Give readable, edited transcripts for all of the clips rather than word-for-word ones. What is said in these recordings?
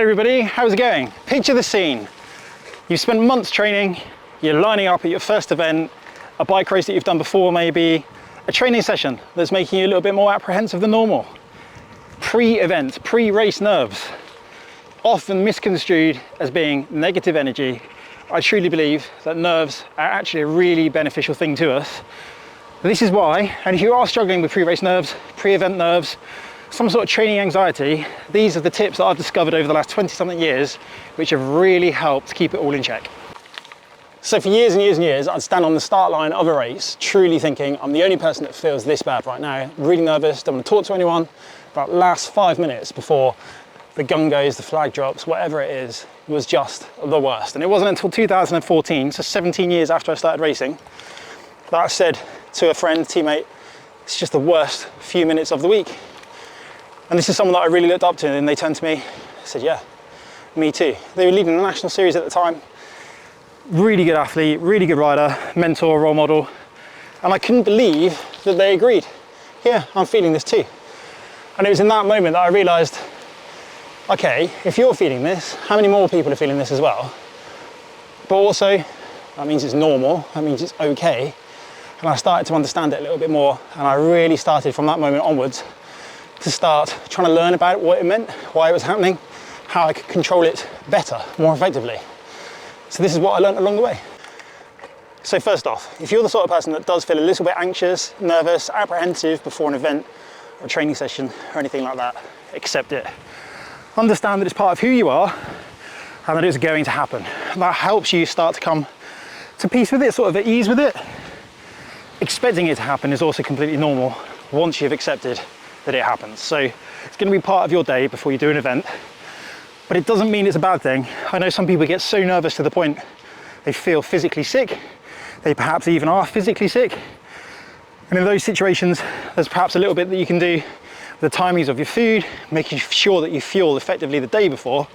everybody, how's it going? Picture the scene. You've spent months training, you're lining up at your first event, a bike race that you've done before maybe, a training session that's making you a little bit more apprehensive than normal. Pre-event, pre-race nerves, often misconstrued as being negative energy. I truly believe that nerves are actually a really beneficial thing to us. This is why, and if you are struggling with pre-race nerves, pre-event nerves, some sort of training anxiety, these are the tips that I've discovered over the last 20-something years, which have really helped keep it all in check. So for years and years and years, I'd stand on the start line of a race, truly thinking, I'm the only person that feels this bad right now, really nervous, don't want to talk to anyone. About last 5 minutes before the gun goes, the flag drops, whatever it is, was just the worst. And it wasn't until 2014, so 17 years after I started racing, that I said to a friend, teammate, it's just the worst few minutes of the week. And this is someone that I really looked up to, and they turned to me and said, yeah, me too. They were leading the national series at the time. Really good athlete, really good rider, mentor, role model. And I couldn't believe that they agreed. Yeah, I'm feeling this too. And it was in that moment that I realized, okay, if you're feeling this, how many more people are feeling this as well? But also, that means it's normal, that means it's okay. And I started to understand it a little bit more, and I really started from that moment onwards to start trying to learn about what it meant, why it was happening, how I could control it better, more effectively. So this is what I learned along the way. So first off, if you're the sort of person that does feel a little bit anxious, nervous, apprehensive before an event or a training session or anything like that, accept it. Understand that it's part of who you are and that it's going to happen. That helps you start to come to peace with it, sort of at ease with it. Expecting it to happen is also completely normal once you've accepted that it happens. So it's going to be part of your day before you do an event, but it doesn't mean it's a bad thing. I know some people get so nervous to the point they feel physically sick. They perhaps even are physically sick. And in those situations, there's perhaps a little bit that you can do with the timings of your food, making sure that you fuel effectively the day before,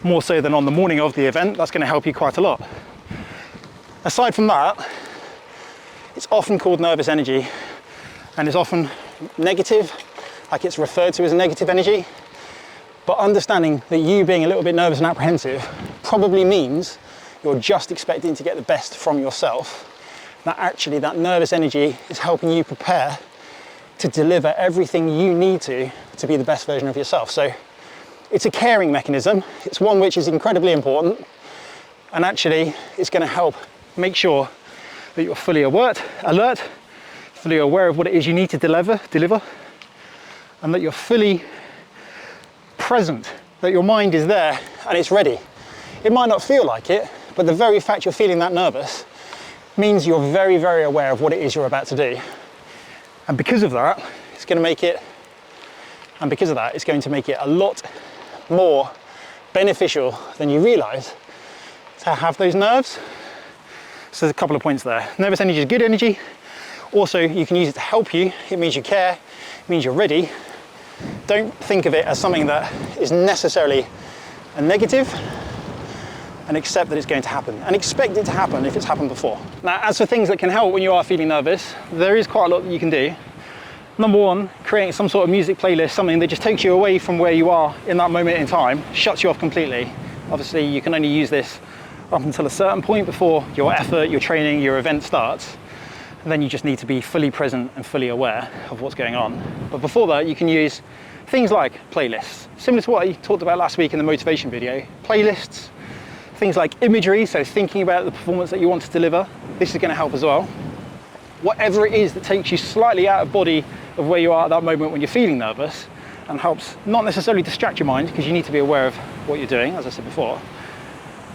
more so than on the morning of the event. That's going to help you quite a lot. Aside from that, it's often called nervous energy, and it's often negative, like it's referred to as negative energy. But understanding that you being a little bit nervous and apprehensive probably means you're just expecting to get the best from yourself. That actually that nervous energy is helping you prepare to deliver everything you need to be the best version of yourself. So it's a caring mechanism. It's one which is incredibly important, and actually it's going to help make sure that you're fully alert, fully aware of what it is you need to deliver, and that you're fully present, that your mind is there and it's ready. It might not feel like it, but the very fact you're feeling that nervous means you're very, very aware of what it is you're about to do. And because of that, it's going to make it a lot more beneficial than you realize to have those nerves. So there's a couple of points there. Nervous energy is good energy. Also, you can use it to help you. It means you care, it means you're ready. Don't think of it as something that is necessarily a negative, and accept that it's going to happen, and expect it to happen if it's happened before. Now, as for things that can help when you are feeling nervous, there is quite a lot that you can do. Number one, creating some sort of music playlist, something that just takes you away from where you are in that moment in time, shuts you off completely. Obviously, you can only use this up until a certain point before your effort, your training, your event starts. And then you just need to be fully present and fully aware of what's going on. But before that, you can use things like playlists, similar to what I talked about last week in the motivation video. Playlists, things like imagery, so thinking about the performance that you want to deliver. This is going to help as well. Whatever it is that takes you slightly out of body of where you are at that moment when you're feeling nervous, and helps not necessarily distract your mind, because you need to be aware of what you're doing, as I said before,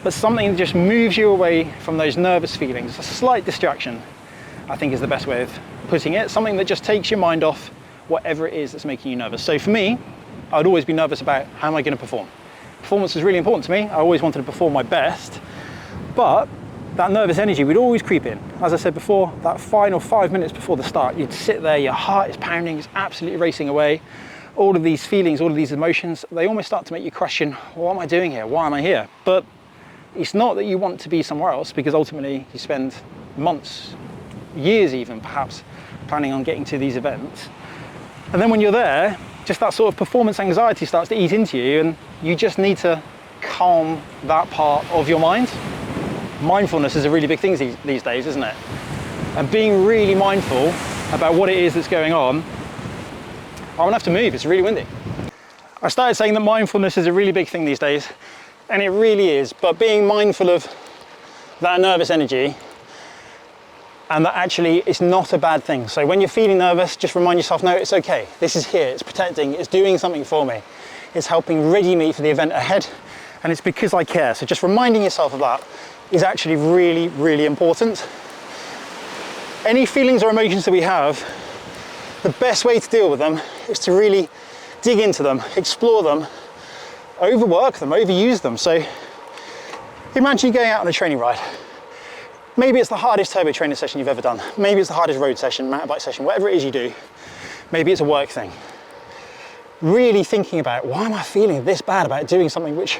but something that just moves you away from those nervous feelings. A slight distraction, I think, is the best way of putting it. Something that just takes your mind off whatever it is that's making you nervous. So for me, I would always be nervous about how am I going to perform. Performance was really important to me. I always wanted to perform my best, but that nervous energy would always creep in. As I said before, that final 5 minutes before the start, you'd sit there, your heart is pounding, it's absolutely racing away. All of these feelings, all of these emotions, they almost start to make you question, what am I doing here? Why am I here? But it's not that you want to be somewhere else, because ultimately you spend months, years even perhaps, planning on getting to these events. And then when you're there, just that sort of performance anxiety starts to eat into you, and you just need to calm that part of your mind. Mindfulness is a really big thing these days, isn't it? And being really mindful about what it is that's going on. I'm gonna have to move, it's really windy. I started saying that mindfulness is a really big thing these days, and it really is, but being mindful of that nervous energy, and that actually it's not a bad thing. So when you're feeling nervous, just remind yourself, no, it's okay. This is here, it's protecting, it's doing something for me. It's helping ready me for the event ahead, and it's because I care. So just reminding yourself of that is actually really, really important. Any feelings or emotions that we have, the best way to deal with them is to really dig into them, explore them, overwork them, overuse them. So imagine you going out on a training ride. Maybe it's the hardest turbo training session you've ever done. Maybe it's the hardest road session, mountain bike session, whatever it is you do. Maybe it's a work thing. Really thinking about, why am I feeling this bad about doing something which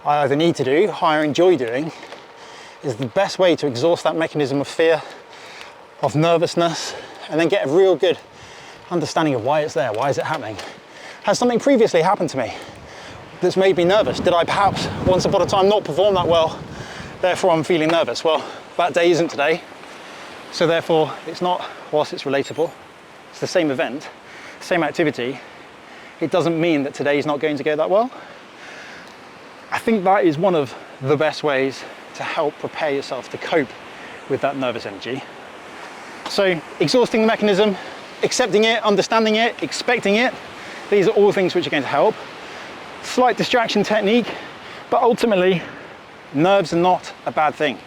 I either need to do, or I enjoy doing, is the best way to exhaust that mechanism of fear, of nervousness, and then get a real good understanding of why it's there, why is it happening. Has something previously happened to me that's made me nervous? Did I perhaps once upon a time not perform that well, therefore I'm feeling nervous? Well, that day isn't today, so therefore it's not, whilst it's relatable, it's the same event, same activity, it doesn't mean that today is not going to go that well. I think that is one of the best ways to help prepare yourself to cope with that nervous energy. So exhausting the mechanism, accepting it, understanding it, expecting it, these are all things which are going to help. Slight distraction technique, but ultimately nerves are not a bad thing.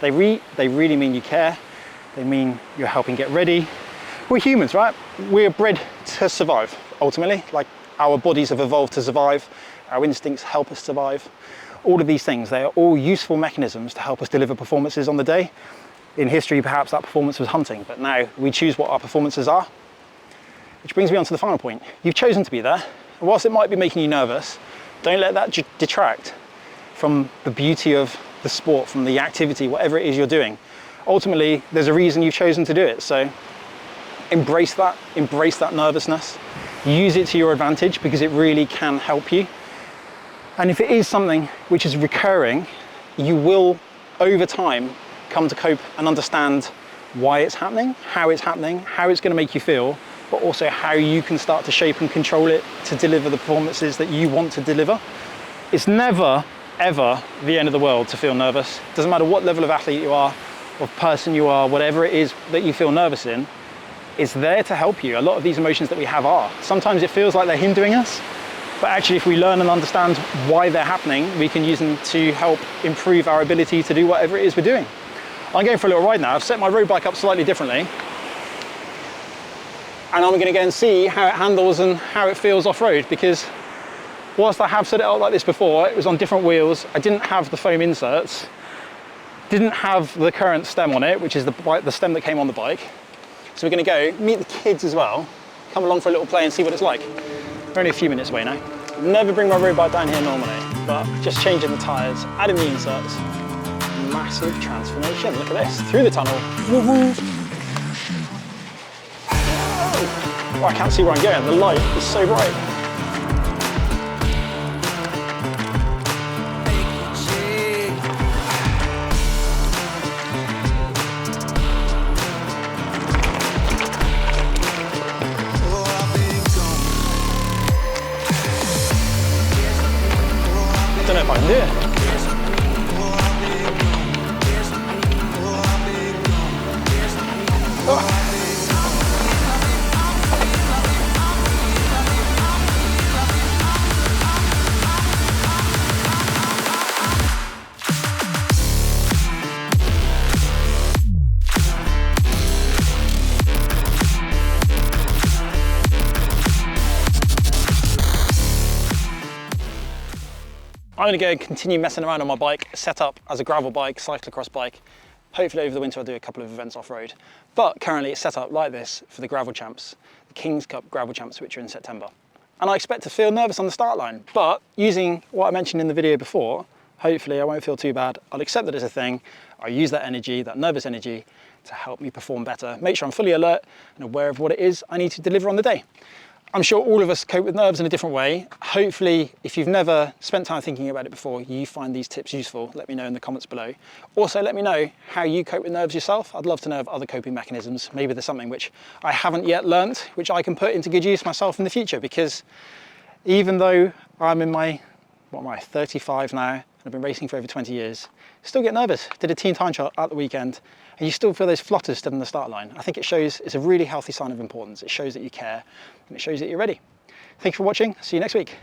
They really mean you care. They mean you're helping get ready. We're humans, right? We're bred to survive, ultimately. Like, our bodies have evolved to survive. Our instincts help us survive. All of these things, they are all useful mechanisms to help us deliver performances on the day. In history, perhaps that performance was hunting, but now we choose what our performances are. Which brings me on to the final point. You've chosen to be there. And whilst it might be making you nervous, don't let that detract from the beauty of the sport, from the activity, whatever it is you're doing. Ultimately, there's a reason you've chosen to do it. So embrace that nervousness. Use it to your advantage, because it really can help you. And if it is something which is recurring, you will, over time, come to cope and understand why it's happening, how it's going to make you feel, but also how you can start to shape and control it to deliver the performances that you want to deliver. It's never, ever the end of the world to feel nervous. Doesn't matter what level of athlete you are, or person you are, whatever it is that you feel nervous in, it's there to help you. A lot of these emotions that we have are. Sometimes it feels like they're hindering us, but actually if we learn and understand why they're happening, we can use them to help improve our ability to do whatever it is we're doing. I'm going for a little ride now. I've set my road bike up slightly differently, and I'm going to go and see how it handles and how it feels off-road, because whilst I have set it up like this before, it was on different wheels. I didn't have the foam inserts, didn't have the current stem on it, which is the stem that came on the bike. So we're going to go meet the kids as well, come along for a little play and see what it's like. We're only a few minutes away now. Never bring my road bike down here normally, but just changing the tyres, adding the inserts, massive transformation. Look at this, through the tunnel. Oh, I can't see where I'm going, the light is so bright. I don't know if I can do it. Oh. I'm going to go and continue messing around on my bike, set up as a gravel bike, cyclocross bike. Hopefully over the winter I'll do a couple of events off-road. But currently it's set up like this for the gravel champs, the King's Cup gravel champs, which are in September. And I expect to feel nervous on the start line, but using what I mentioned in the video before, hopefully I won't feel too bad. I'll accept that it's a thing. I'll use that energy, that nervous energy, to help me perform better, make sure I'm fully alert and aware of what it is I need to deliver on the day. I'm sure all of us cope with nerves in a different way. Hopefully, if you've never spent time thinking about it before, you find these tips useful. Let me know in the comments below. Also, let me know how you cope with nerves yourself. I'd love to know of other coping mechanisms. Maybe there's something which I haven't yet learnt, which I can put into good use myself in the future, because even though I'm in my, 35 now, and I've been racing for over 20 years, still get nervous. Did a team time trial at the weekend, and you still feel those flutters stood on the start line. I think it shows, it's a really healthy sign of importance. It shows that you care, and it shows that you're ready. Thank you for watching. See you next week.